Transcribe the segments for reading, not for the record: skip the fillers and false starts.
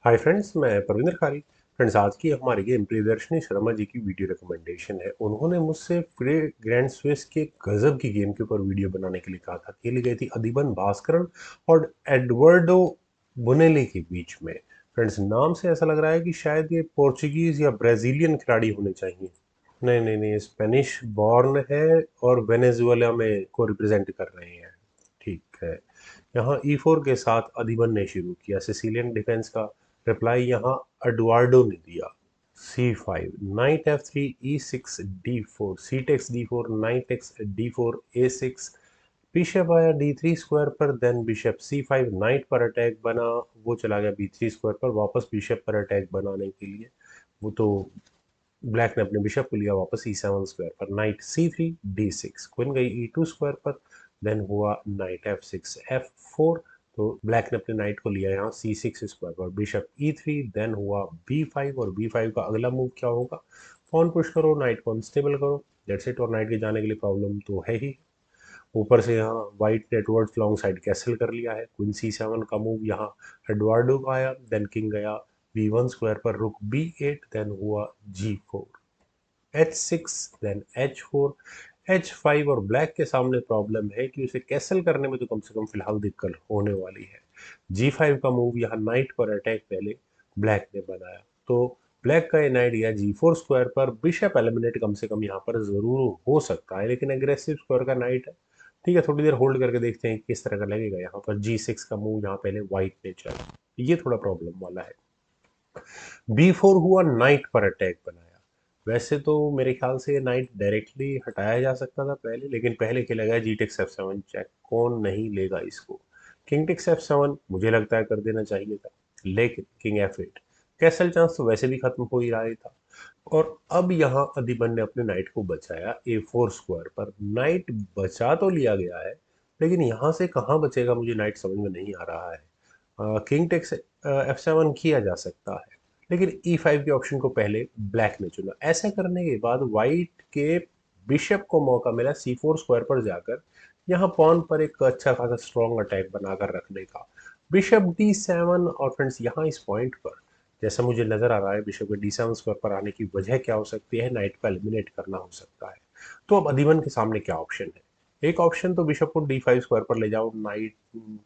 Hi friends, मैं प्रविंदर खारी। Friends, आज की हमारी गेम प्रियदर्शनी शर्मा जी की वीडियो रिकमेंडेशन है। उन्होंने मुझसे प्रे ग्रैंड स्विस के गजब की गेम के ऊपर वीडियो बनाने के लिए कहा था। खेली गई थी अधिबन भास्करन और एडवर्डो बुनेली के बीच में। फ्रेंड्स, नाम से ऐसा लग रहा है कि शायद ये पोर्चुगीज या ब्राजीलियन खिलाड़ी होने चाहिए। नहीं नहीं नहीं, स्पेनिश बॉर्न है और वेनेजुएला में को रिप्रेजेंट कर रहे हैं। ठीक है। यहाँ E4 के साथ अधिबन ने शुरू किया। सिसिलियन डिफेंस का रिप्लाई यहाँ एडुआर्डो ने दिया। C5, knight F3, E6, D4, C takes D4, knight takes D4, A6। Bishop आया D3 स्क्वायर पर, देन बिशप C5, नाइट पर अटैक बना। वो चला गया B3 स्क्वायर पर, वापस बिशप पर अटैक बनाने के लिए। वो तो ब्लैक ने अपने बिशप को लिया वापस E7 स्क्वायर पर। नाइट C3, D6, क्वीन गई E2 स्क्वायर पर, देन हुआ नाइट F6, F4। तो ब्लैक ने अपने नाइट को लिया यहाँ C6 स्क्वायर पर, बिशप E3, देन हुआ B5। और B5 का अगला मूव क्या होगा? पॉन पुश करो, नाइट को अनस्टेबल करो, दैट्स इट। और नाइट के जाने के लिए प्रॉब्लम तो है ही। ऊपर से यहाँ व्हाइट ने टुवर्ड्स लॉन्ग साइड कैसल कर लिया है। क्वीन C7 का मूव यहाँ एडवार्डो का आया, देन किंग गया B1 स्क्वायर पर, रुक B8, देन हुआ G4, H6, then H4, H5। और ब्लैक के सामने प्रॉब्लम है कि उसे कैसल करने में तो कम से कम फिलहाल दिक्कत होने वाली है। G5 का मूव यहाँ नाइट पर अटैक पहले ब्लैक ने बनाया, तो ब्लैक का ये नाइट गया G4 स्क्वायर पर। बिशप एलिमिनेट कम से कम यहाँ पर जरूर हो सकता है, लेकिन एग्रेसिव स्क्वायर का नाइट है। ठीक है, थोड़ी देर होल्ड करके देखते हैं किस तरह का लगेगा। यहाँ पर G6 का मूव यहाँ पहले व्हाइट ने चला, ये थोड़ा प्रॉब्लम वाला है। B4 हुआ, नाइट पर अटैक बनाया। वैसे तो मेरे ख्याल से ये नाइट डायरेक्टली हटाया जा सकता था पहले, लेकिन पहले खेला गया जी टेक्स F7 चेक। कौन नहीं लेगा इसको? किंग टेक्स F7 मुझे लगता है कर देना चाहिए था, लेकिन किंग F8, कैसल चांस तो वैसे भी खत्म हो ही रहा ही था। और अब यहाँ अधिबन ने अपने नाइट को बचाया A4 स्क्वायर पर। नाइट बचा तो लिया गया है, लेकिन यहाँ से कहाँ बचेगा मुझे नाइट समझ में नहीं आ रहा है। किंग टेक्स F7 किया जा सकता है, लेकिन E5 के ऑप्शन को पहले ब्लैक ने चुना। ऐसा करने के बाद वाइट के बिशप को मौका मिला C4 स्क्वायर पर जाकर यहाँ पॉन पर एक अच्छा खासा स्ट्रॉन्ग अटैक बनाकर रखने का। Bishop D7। और फ्रेंड्स, यहाँ इस पॉइंट पर जैसा मुझे नजर आ रहा है, बिशप के D7 स्क्वायर पर आने की वजह क्या हो सकती है? नाइट को एलिमिनेट करना हो सकता है। तो अब अधिबन के सामने क्या ऑप्शन है? एक ऑप्शन तो बिशप को D5 स्क्वायर पर ले जाओ, नाइट,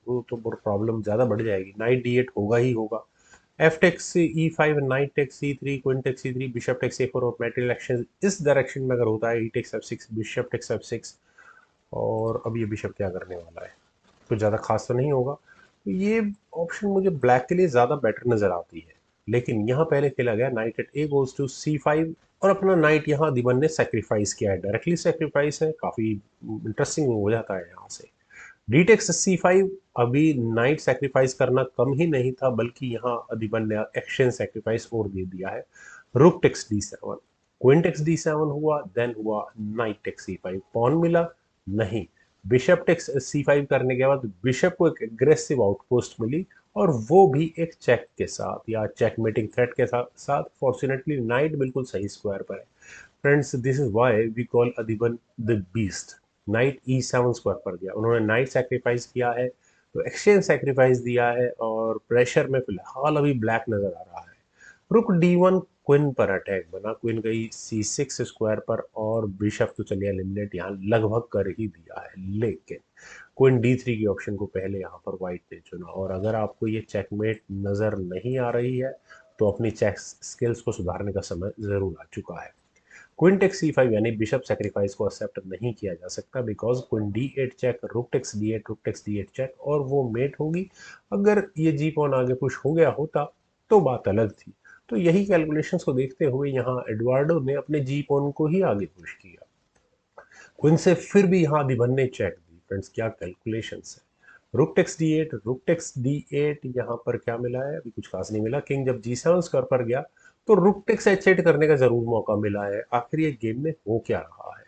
वो तो प्रॉब्लम ज्यादा बढ़ जाएगी। नाइट D8 होगा ही होगा। F takes E5, knight takes C3, queen takes C3, bishop takes A4। और मेटेरियल एक्शन इस डायरेक्शन में अगर होता है E takes F6, bishop takes F6। और अब ये बिशप क्या करने वाला है? कुछ ज़्यादा खास तो नहीं होगा। तो ये ऑप्शन मुझे ब्लैक के लिए ज़्यादा बेटर नज़र आती है। लेकिन यहाँ पहले खेला गया knight at a goes to C5, और अपना नाइट यहाँ दिबन ने सेक्रीफाइस किया है। डायरेक्टली सेक्रीफाइस है, काफ़ी इंटरेस्टिंग हो जाता है यहाँ से। डी टेक्स C5, अभी नाइट सेक्रीफाइस करना कम ही नहीं था, बल्कि यहाँ अधिबन ने एक्शन सेक्रीफाइस और दे दिया है। Rook takes D7, queen takes D7 हुआ, देन हुआ नाइट टेक्स C5। पॉन मिला नहीं। बिशप टेक्स C5 करने के बाद बिशप को एक एग्रेसिव आउटपोस्ट मिली, और वो भी एक चेक के साथ या चेकमेटिंग थ्रेट के साथ। फॉर्चुनेटली नाइट बिल्कुल सही स्क्वायर पर है। Friends, this is why we call Adhiban the beast. Knight E7 square पर गया, उन्होंने नाइट सेक्रीफाइस किया है, तो एक्सचेंज सेक्रीफाइस दिया है, और प्रेशर में फिलहाल अभी ब्लैक नजर आ रहा है। रुक D1, क्वीन पर अटैक बना, क्वीन गई C6 स्क्वायर पर, और बिशप तो चलिए एलिमिनेट यहाँ लगभग कर ही दिया है। लेकिन क्वीन D3 की ऑप्शन को पहले यहाँ पर व्हाइट ने चुना, और अगर आपको ये चेकमेट नजर नहीं आ रही है, तो अपनी चेक स्किल्स को सुधारने का समय जरूर आ चुका है। क्वीन टेक्स C5 यानी बिशप सेक्रीफाइस को एक्सेप्ट नहीं किया जा सकता, because queen D8 check, rook takes D8, rook takes D8 check, और वो मेट होगी। अगर ये जी पॉन आगे पुश हो गया होता तो बात अलग थी। तो यही कैलकुलेशंस को देखते हुए यहाँ एडवार्डो ने अपने जी पॉन को ही आगे पुश किया। क्वीन से फिर भी यहाँ अधिबन ने चेक दी। फ्रेंड्स, क्या कैलकुलेशंस है! Rook takes D8, rook takes D8, यहाँ पर क्या मिला है? अभी कुछ खास नहीं मिला। किंग जब G7 स्क्वायर पर गया, तो रुक टेक्स H8 करने का जरूर मौका मिला है। आखिर ये गेम में हो क्या रहा है?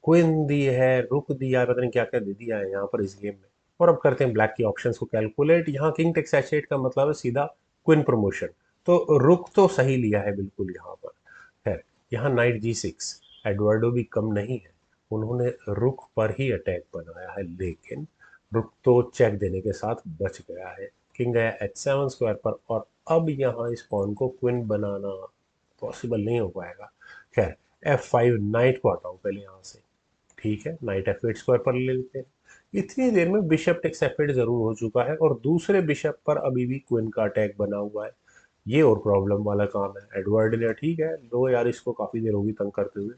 क्वीन दी है, रुक दिया है, पता नहीं क्या क्या दे दिया है यहाँ पर इस गेम में। और अब करते हैं ब्लैक की ऑप्शंस को कैलकुलेट। यहाँ किंग टेक्स H8 का मतलब है सीधा क्वीन प्रमोशन, तो रुक तो सही लिया है बिल्कुल यहाँ पर है। यहाँ नाइट G6, एडवर्डो भी कम नहीं है, उन्होंने रुक पर ही अटैक बनाया है, लेकिन रुक तो चेक देने के साथ बच गया है। किंग गया h7 स्क्वायर पर, और अब यहाँ इस पॉन को क्वीन बनाना पॉसिबल नहीं हो पाएगा। खैर f5, नाइट को हटाओ पहले यहाँ से। ठीक है, नाइट f8 स्क्वायर पर ले लेते हैं। इतनी देर में बिशप टेक्स f8 जरूर हो चुका है, और दूसरे बिशप पर अभी भी क्वीन का अटैक बना हुआ है। ये और प्रॉब्लम वाला काम है। एडवर्ड ने ठीक है, लो यार, इसको काफी देर होगी तंग करते हुए।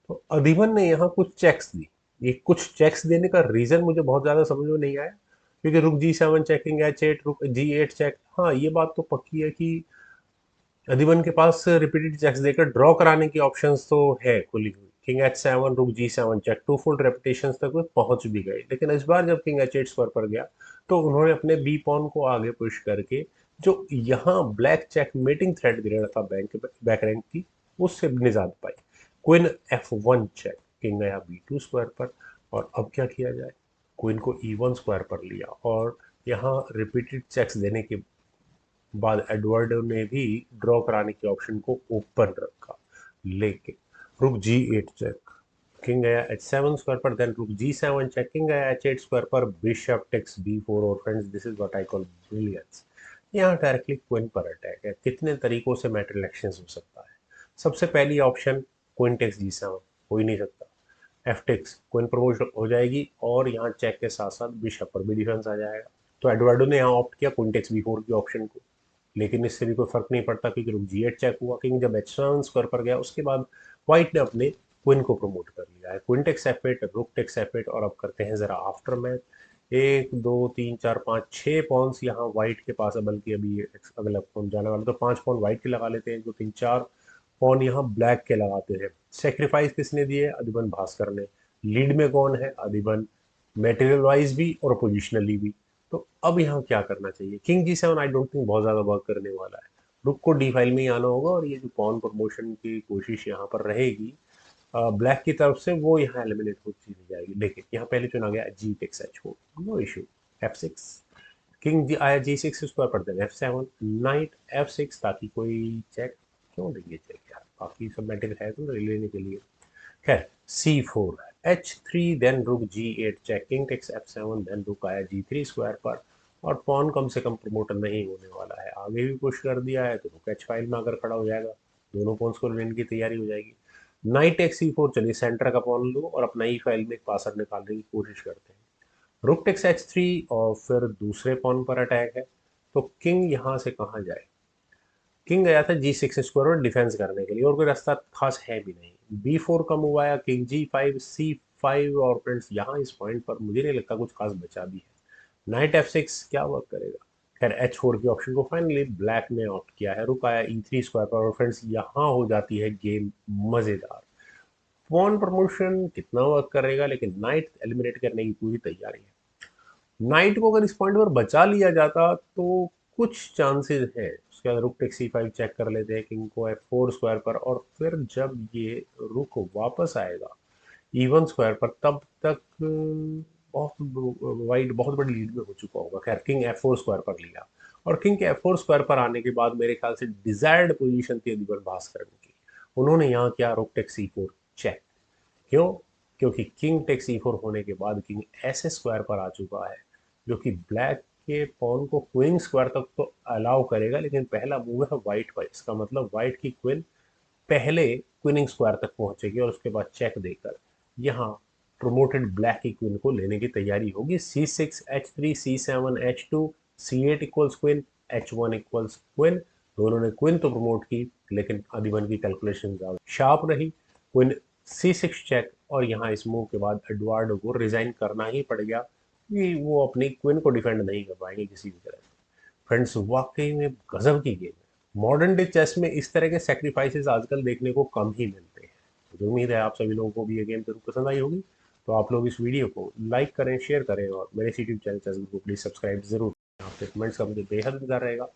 तो अधिवन ने यहाँ कुछ चेक्स दी। ये कुछ चेक्स देने का रीजन मुझे बहुत ज्यादा समझ में नहीं आया, क्योंकि रुक g7 चेकिंग, h8, रुक g8 चेक। हाँ, ये बात तो पक्की है कि अधिवन के पास रिपीटेड चेक्स देकर ड्रॉ कराने की ऑप्शंस तो है खुली हुई। किंग h7, रुक g7 check, to full repetitions तक वो पहुंच भी गए। लेकिन इस बार जब किंग h8 स्क्वायर पर गया, तो उन्होंने अपने बी पॉन को आगे पुश करके जो यहाँ ब्लैक चेक मेटिंग थ्रेड दे रहा था बैक रैंक की, उससे निजात पाई। क्वीन f1 चेक, किंग गया b2 स्क्वायर पर। और अब क्या किया जाए? क्वीन को e1 स्क्वायर पर लिया, और यहाँ रिपीटेड चेक्स देने के बाद एडवर्ड ने भी ड्रॉ कराने की ऑप्शन को ओपन रखा। लेकिन रुक g8 चेक, किंग गया h7 स्क्वायर पर, देन रुक g7 चेक, किंग गया h8 स्क्वायर पर, बिशप टेक्स b4। और friends, this is what I call brilliance. यहाँ डायरेक्टली क्वीन पर अटैक है। कितने तरीकों से मैटर इलेक्शन हो सकता है? सबसे पहली ऑप्शन, क्वीन टेक्स g7, हो ही नहीं सकता। एफ टेक्स, क्वीन प्रमोट हो जाएगी, और यहाँ चेक के साथ साथ बिशप पर भी डिफेंस आ जाएगा। तो एडवर्डो ने यहाँ ऑप्ट किया क्वीन टेक्स b4 की ऑप्शन को। लेकिन इससे भी कोई फर्क नहीं पड़ता, क्योंकि रुक g8 चेक हुआ। किंग जब h7 स्क्वायर पर गया, उसके बाद व्हाइट ने अपने क्वीन को प्रमोट कर लिया है। Queen takes f8, rook takes f8। और अब करते हैं जरा आफ्टर मैथ। 1 2 3 4 5 6 पॉन्स यहाँ व्हाइट के पास है, बल्कि अभी अगला पॉन जाने वाला, तो 5 पॉन व्हाइट के लगा लेते हैं। 1 2 3 4 पॉन यहाँ ब्लैक के लगाते हैं। सेक्रीफाइस किसने दिए? अधिबन भास्कर ने। लीड में कौन है? अधिबन, मेटेरियल वाइज भी और पोजिशनली भी। तो अब यहाँ क्या करना चाहिए? King g7 I don't think बहुत ज्यादा वर्क करने वाला है। रुक को डी फाइल में ही आना होगा, और ये जो पॉन प्रमोशन की कोशिश यहाँ पर रहेगी ब्लैक की तरफ से, वो यहाँ एलिमिनेट होती जाएगी। लेकिन यहाँ पहले चुना गया g takes h4, no issue. f6, king g आया g6 स्क्वायर पर, देन f7, नाइट f6, ताकि कोई चेक क्यों देंगे चेक यार, बाकी सब मैटर है तो लेने के लिए। खैर c4, h3, देन रुक g8 check, king takes f7, then रुक आया g3 स्क्वायर पर। और पॉन कम से कम प्रमोटर नहीं होने वाला है, आगे भी पुश कर दिया है तो रुक h फाइल में अगर खड़ा हो जाएगा, दोनों पॉन्स को लेने की तैयारी हो जाएगी। नाइट टेक्स c4, चलिए सेंटर का पॉन लो और अपना ई फाइल में एक पासर निकालने की कोशिश करते हैं। रुक टेक्स h3, और फिर दूसरे पॉन पर अटैक है। तो किंग यहाँ से कहाँ जाए? किंग गया था g6 स्क्वायर और डिफेंस करने के लिए, और कोई रास्ता खास है भी नहीं। b4 कम हुआ है, किंग g5, c5। और फ्रेंड्स, यहाँ इस पॉइंट पर मुझे नहीं लगता कुछ खास बचा भी है। नाइट f6 क्या वर्क करेगा? खैर h4 की ऑप्शन को फाइनली ब्लैक ने ऑप्ट किया है। रुक आया e3 स्क्वायर पर, और फ्रेंड्स यहाँ हो जाती है गेम मजेदार। पॉन प्रमोशन कितना वर्क करेगा, लेकिन नाइट एलिमिनेट करने की पूरी तैयारी है। नाइट को अगर इस पॉइंट पर बचा लिया जाता तो कुछ चांसेस है। उसके बाद रुक टेक c5 चेक कर लेते हैं, किंग को f4 स्क्वायर पर। और फिर जब ये रुक वापस आएगा e1 स्क्वायर पर, तब तक बहुत वाइट बहुत बड़ी लीड में हो चुका होगा। खैर, किंग f4 स्क्वायर पर लिया, और किंग के f4 स्क्वायर पर आने के बाद मेरे ख्याल से डिजायर्ड पोजीशन थी अधिबर भास्कर की। उन्होंने यहाँ किया रुक टेक c4 चेक। क्यों? क्योंकि किंग टेक c4 होने के बाद किंग ऐसे स्क्वायर पर आ चुका है, जो कि ब्लैक के पॉन को क्वीन स्क्वायर तक तो अलाउ करेगा, लेकिन पहला मूव है व्हाइट पर। इसका मतलब व्हाइट की क्वीन पहले क्वीनिंग स्क्वायर तक पहुंचेगी, और उसके बाद चेक देकर यहाँ प्रोमोटेड ब्लैक की क्वीन को लेने की तैयारी होगी। c6, h3, c7, h2, c8 equals queen, h1 equals queen. दोनों ने क्वीन तो प्रमोट की, लेकिन अधिवन की कैलकुलेशन ज्यादा शार्प रही। क्वीन c6 चेक, और यहाँ इस मूव के बाद एडवर्ड को रिजाइन करना ही पड़ गया, कि वो अपनी क्वीन को डिफेंड नहीं कर पाएंगे किसी भी तरह से। फ्रेंड्स, वाकई में गजब की गेम है। मॉडर्न डे चेस में इस तरह के सेक्रीफाइसेस आजकल देखने को कम ही मिलते हैं। मुझे उम्मीद है आप सभी लोगों को भी ये गेम जरूर पसंद आई होगी। तो आप लोग इस वीडियो को लाइक करें, शेयर करें, और मेरे यूट्यूब चैनल को प्लीज़ सब्सक्राइब जरूर करें। आपके कमेंट्स का मुझे बेहद इंतजार रहेगा।